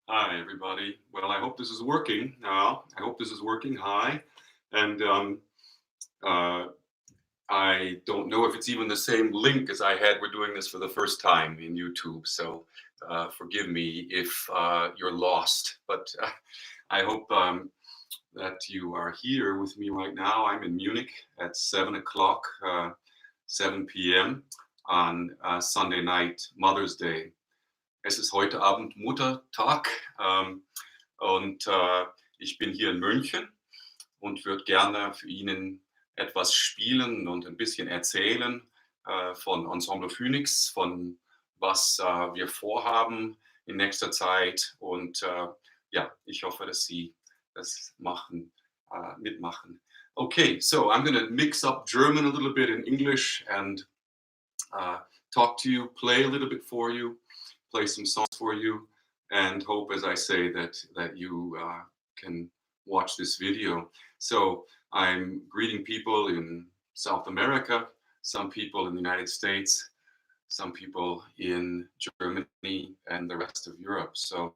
Hi, everybody. Well, I hope this is working now. I hope this is working. Hi. And uh, I don't know if it's even the same link as I had. We're doing this for the first time in YouTube. So forgive me if you're lost. But I hope that you are here with me right now. I'm in Munich at 7 o'clock, 7 p.m. on Sunday night, Mother's Day. Es ist heute Abend Muttertag und ich bin hier in München und würde gerne für Ihnen etwas spielen und ein bisschen erzählen von Ensemble Phoenix, von was wir vorhaben in nächster Zeit. Und ja, ich hoffe, dass Sie das mitmachen. Okay, so I'm going to mix up German a little bit in English and talk to you, play a little bit for you, play some songs for you, and hope, as I say, that you can watch this video. So I'm greeting people in South America, some people in the United States, some people in Germany, and the rest of Europe. So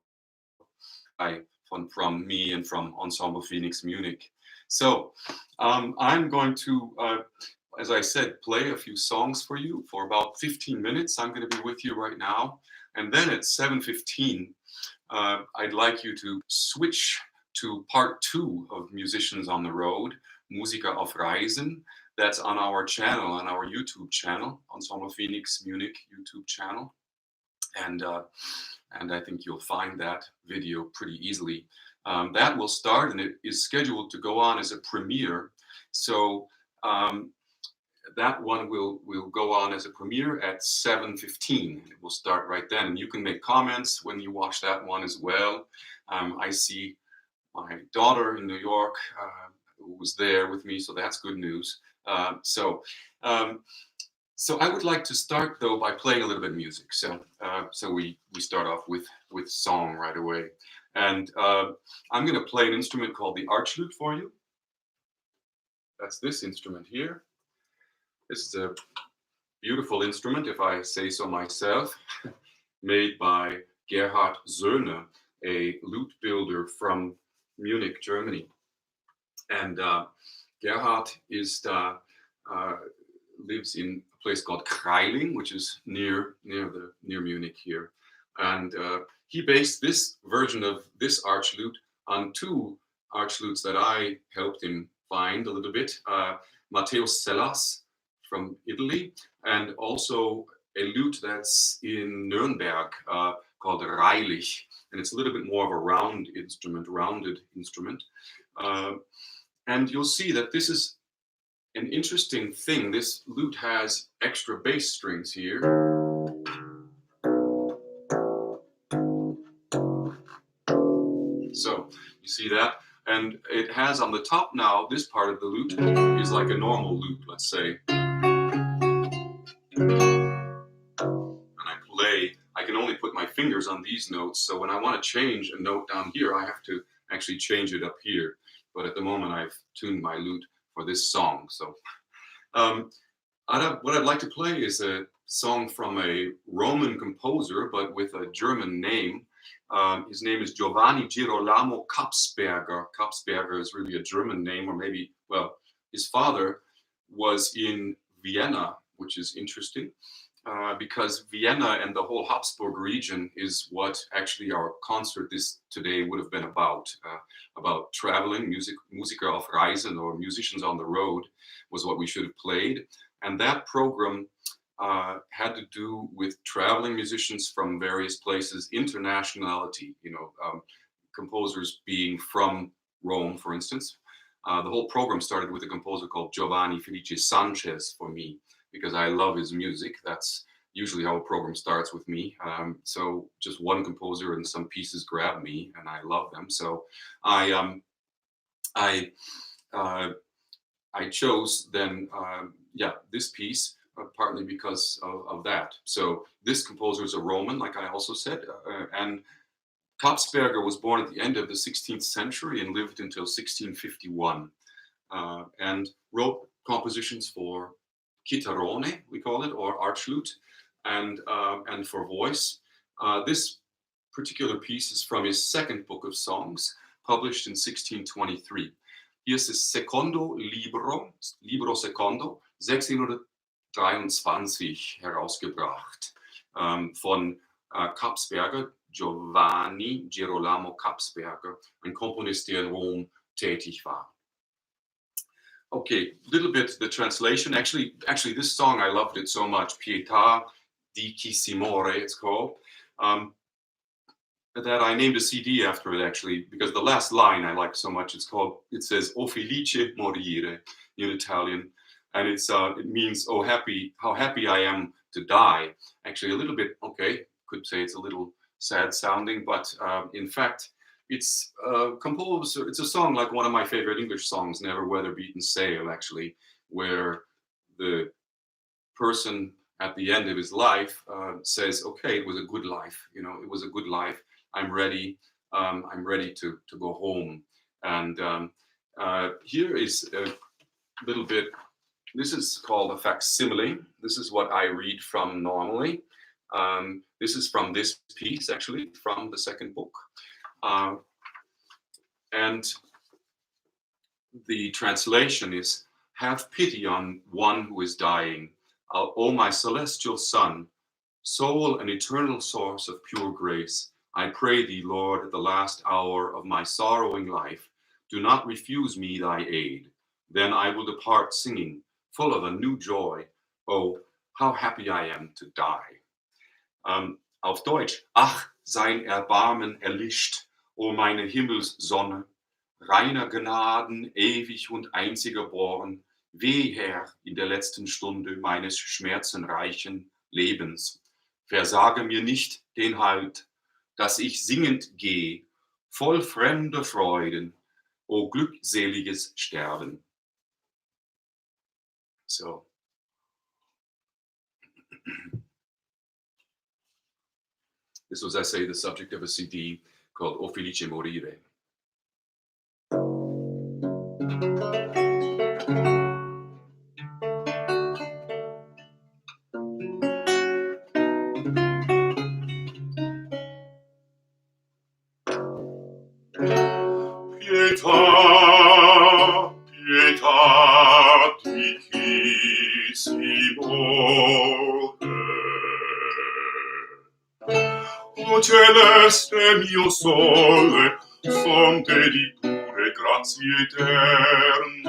from me and from Ensemble Phoenix Munich. So I'm going to, as I said, play a few songs for you for about 15 minutes. I'm going to be with you right now. And then at 7:15, I'd like you to switch to part 2 of Musicians on the Road, Musiker auf Reisen. That's on our channel, on our YouTube channel, Ensemble Phoenix Munich YouTube channel. And I think you'll find that video pretty easily. That will start, and it is scheduled to go on as a premiere. So that one will go on as a premiere at 7:15. It will start right then. And you can make comments when you watch that one as well. I see my daughter in New York who was there with me, so that's good news. So I would like to start, though, by playing a little bit of music. So we start off with song right away. And I'm going to play an instrument called the archlute for you. That's this instrument here. This is a beautiful instrument, if I say so myself, made by Gerhard Söhne, a lute builder from Munich, Germany. And Gerhard lives in a place called Kreiling, which is near Munich here. And he based this version of this archlute on 2 archlutes that I helped him find a little bit. Matthäus Sellas from Italy, and also a lute that's in Nuremberg called Reilich, and it's a little bit more of a rounded instrument. And you'll see that this is an interesting thing. This lute has extra bass strings here. So you see that? And it has on the top now, this part of the lute is like a normal lute, let's say. I can only put my fingers on these notes. So when I want to change a note down here, I have to actually change it up here. But at the moment, I've tuned my lute for this song. So what I'd like to play is a song from a Roman composer, but with a German name. His name is Giovanni Girolamo Kapsperger. Kapsperger is really a German name, or maybe, well, his father was in Vienna, which is interesting. Because Vienna and the whole Habsburg region is what actually our concert today would have been about traveling. Musiker auf Reisen, or Musicians on the Road, was what we should have played. And that program had to do with traveling musicians from various places, internationality, composers being from Rome, for instance. The whole program started with a composer called Giovanni Felice Sances for me, because I love his music. That's usually how a program starts with me. So just one composer and some pieces grab me, and I love them. So I chose then, this piece, partly because of that. So this composer is a Roman, like I also said, and Kapsperger was born at the end of the 16th century and lived until 1651, and wrote compositions for chitarrone, we call it, or archlute, and for voice. This particular piece is from his second book of songs, published in 1623. Hier ist das Secondo Libro, Libro secondo, 1623 herausgebracht, von Kapsperger, Giovanni Girolamo Kapsperger, ein Komponist, der in Rom tätig war. Okay, a little bit the translation. Actually, this song, I loved it so much. Pietà di chi si more, it's called. That I named a CD after it, actually, because the last line I like so much. It says "O felice morire" in Italian, and it means "Oh happy, how happy I am to die." Actually, a little bit, okay, could say it's a little sad sounding, but in fact, it's composed. It's a song like one of my favorite English songs, "Never Weather Beaten Sail," actually, where the person at the end of his life says, "Okay, it was a good life. You know, it was a good life. I'm ready. I'm ready to go home." And here is a little bit. This is called a facsimile. This is what I read from normally. This is from this piece, actually, from the second book. And the translation is, "Have pity on one who is dying. O my celestial Son, soul and eternal source of pure grace, I pray thee, Lord, at the last hour of my sorrowing life, do not refuse me thy aid. Then I will depart singing, full of a new joy. Oh, how happy I am to die." Auf Deutsch: Ach, sein Erbarmen erlischt, o meine Himmelssonne, reiner Gnaden, ewig und einziger Born, weh, Herr, in der letzten Stunde meines schmerzenreichen Lebens. Versage mir nicht den Halt, dass ich singend geh, voll fremder Freuden, o glückseliges Sterben. So. This was, I say, the subject of a CD called O Felice Morire. Pietà, pietà di chi si muore. O celeste mio sole, fonte di pure grazie eterne.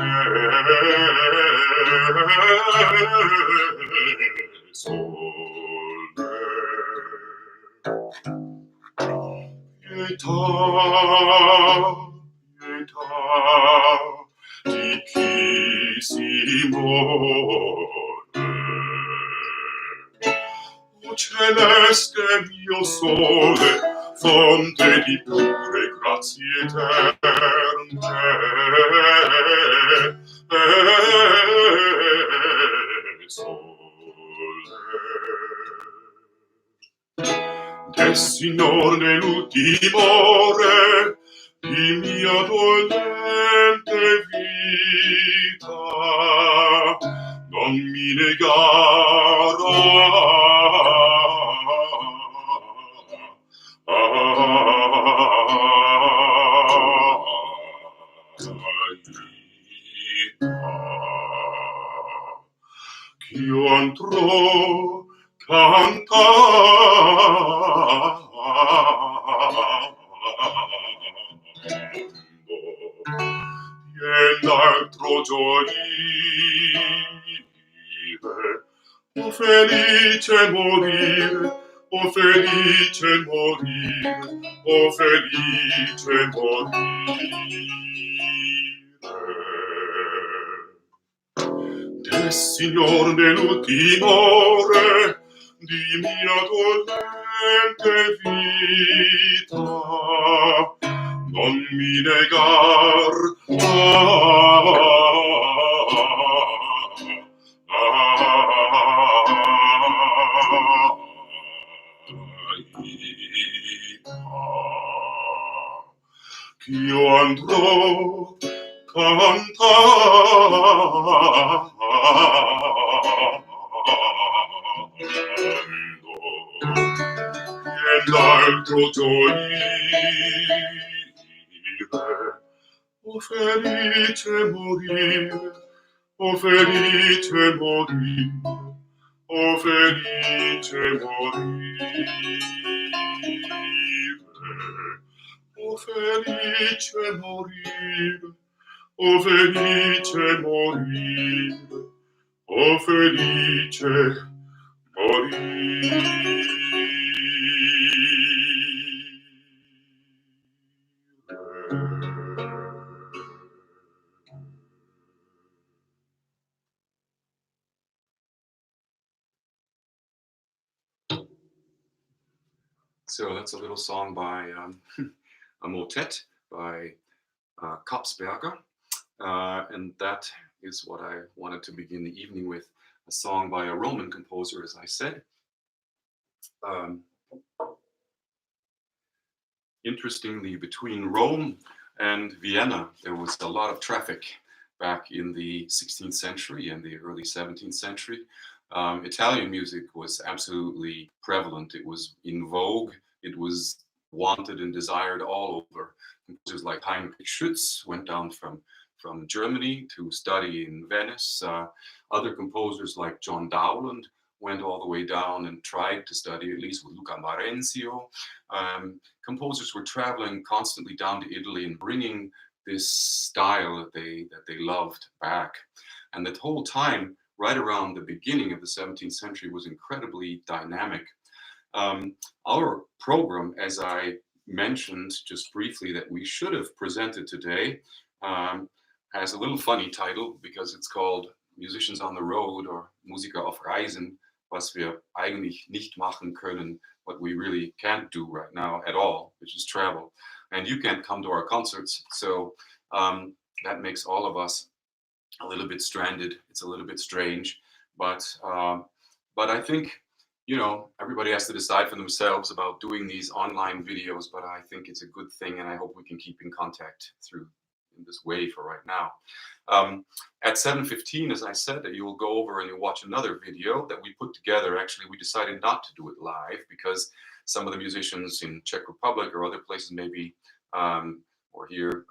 Sole. Pietà, pietà di chi si muore. O celeste mio sole, fonte di pure grazie eterne. Sole. Del Signor nell'ultimo ore di mia dolente vita non mi negara. Ch'io andrò cantando e l'altro gioire. O felice morire, o felice morire, o felice morire. Del Signor nell'ultimo ore di mia dolente vita non mi negar. Ch'io andrò cantando e l'altro gioire, o felice morire, o felice morire, o felice morire, o felice morire, o felice morire, o felice morire. So that's a little song by a motet by Kapsperger. And that is what I wanted to begin the evening with, a song by a Roman composer, as I said. Interestingly, between Rome and Vienna, there was a lot of traffic back in the 16th century and the early 17th century. Italian music was absolutely prevalent. It was in vogue. It was wanted and desired all over. Composers like Heinrich Schütz went down from Germany to study in Venice. Other composers like John Dowland went all the way down and tried to study, at least with Luca Marenzio. Composers were traveling constantly down to Italy and bringing this style that they loved back. And the whole time, right around the beginning of the 17th century, was incredibly dynamic. Our program, as I mentioned just briefly that we should have presented today, has a little funny title because it's called Musicians on the Road, or Musiker auf Reisen, was wir eigentlich nicht machen können, what we really can't do right now at all, which is travel. And you can't come to our concerts, so that makes all of us a little bit stranded. It's a little bit strange, but I think, you know, everybody has to decide for themselves about doing these online videos, but I think it's a good thing, and I hope we can keep in contact through in this way for right now. At 7:15, as I said, you will go over and you'll watch another video that we put together. Actually, we decided not to do it live because some of the musicians in Czech Republic or other places maybe or here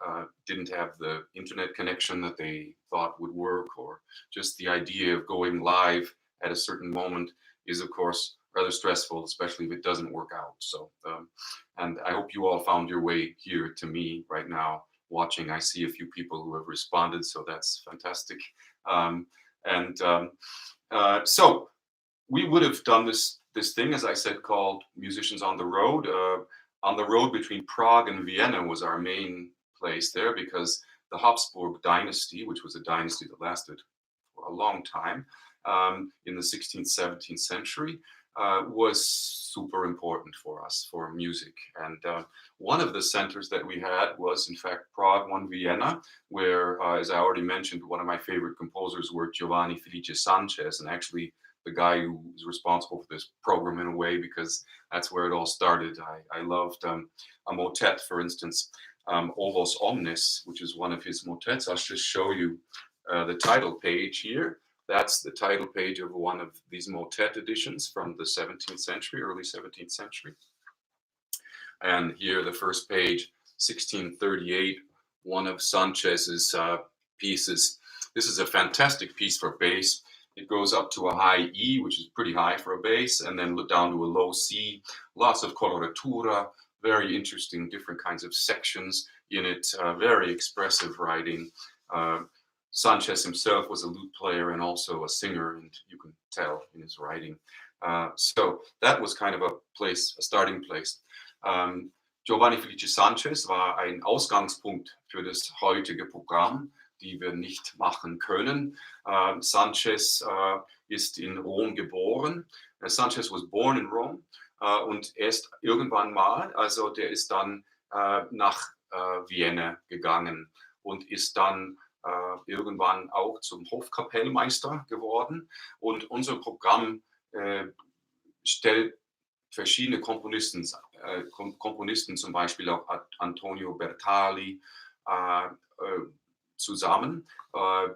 didn't have the internet connection that they thought would work, or just the idea of going live at a certain moment is, of course, rather stressful, especially if it doesn't work out. So, and I hope you all found your way here to me right now watching. I see a few people who have responded, so that's fantastic. So we would have done this thing, as I said, called Musicians on the Road. On the road between Prague and Vienna was our main place there, because the Habsburg dynasty, which was a dynasty that lasted for a long time in the 16th, 17th century, was super important for us, for music. And one of the centers that we had was, in fact, Prague, one Vienna, where, as I already mentioned, one of my favorite composers were Giovanni Felice Sances, and actually the guy who was responsible for this program in a way, because that's where it all started. I loved a motet, for instance, O Vos Omnes, which is one of his motets. I'll just show you the title page here. That's the title page of one of these motet editions from the 17th century, early 17th century. And here, the first page, 1638, one of Sanchez's pieces. This is a fantastic piece for bass. It goes up to a high E, which is pretty high for a bass, and then down to a low C. Lots of coloratura, very interesting, different kinds of sections in it, very expressive writing. Sanchez himself was a lute player and also a singer, and you can tell in his writing. So that was kind of a starting place. Giovanni Felice Sances war ein Ausgangspunkt für das heutige Programm, die wir nicht machen können. Sanchez ist in Rom geboren. Sanchez was born in Rome und erst irgendwann mal, also der ist dann nach Vienna gegangen und ist dann irgendwann auch zum Hofkapellmeister geworden. Und unser Programm stellt verschiedene Komponisten, zum Beispiel auch Antonio Bertali, zusammen.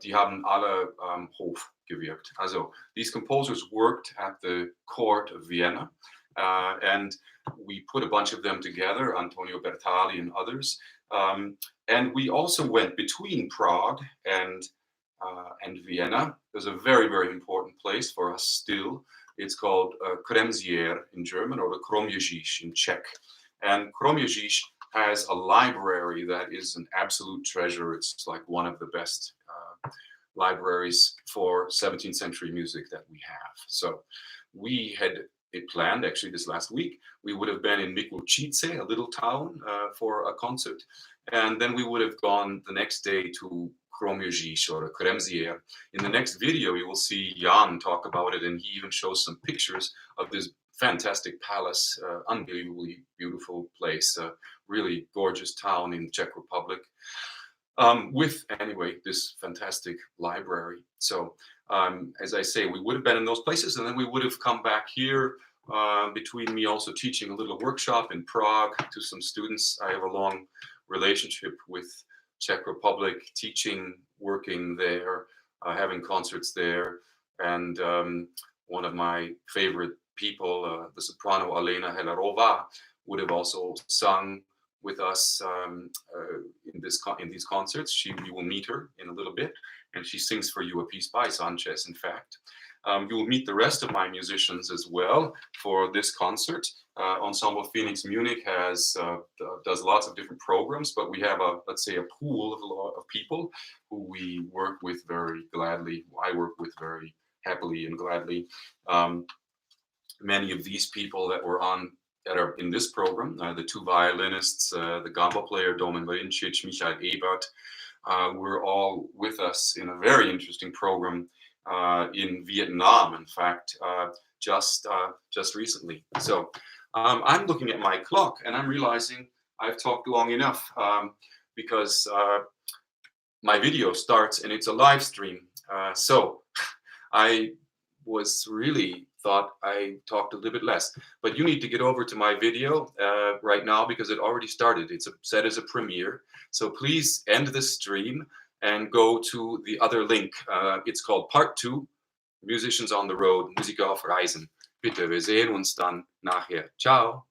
Die haben alle Hof gewirkt. Also, these composers worked at the court of Vienna, and we put a bunch of them together, Antonio Bertali and others. And we also went between Prague and Vienna. There's a very, very important place for us still. It's called Kroměříž in German, or the Kroměříž in Czech. And Kroměříž has a library that is an absolute treasure. It's like one of the best libraries for 17th century music that we have. So we had it planned, actually, this last week. We would have been in Mikulčice, a little town, for a concert. And then we would have gone the next day to Kroměříž, or Kroměříž. In the next video, you will see Jan talk about it, and he even shows some pictures of this fantastic palace, unbelievably beautiful place, really gorgeous town in Czech Republic, with, anyway, this fantastic library. So, as I say, we would have been in those places, and then we would have come back here, between me also teaching a little workshop in Prague to some students. I have a long relationship with Czech Republic, teaching, working there, having concerts there. And one of my favorite people, the soprano Alena Helarová, would have also sung with us in these concerts. You will meet her in a little bit, and she sings for you a piece by Sanchez, in fact. You will meet the rest of my musicians as well for this concert. Ensemble Phoenix Munich does lots of different programs, but we have let's say a pool of a lot of people who we work with very gladly. I work with very happily and gladly. Many of these people that are in this program, the two violinists, the gamba player Domen Varincic, Michael Ebert, were all with us in a very interesting program in Vietnam, in fact, just recently. So I'm looking at my clock and I'm realizing I've talked long enough, because my video starts and it's a live stream. So I was really thought I talked a little bit less, but you need to get over to my video right now, because it already started. It's set as a premiere. So please end the stream and go to the other link. It's called Part 2, Musicians on the Road, Musiker auf Reisen. Bitte, wir sehen uns dann nachher. Ciao.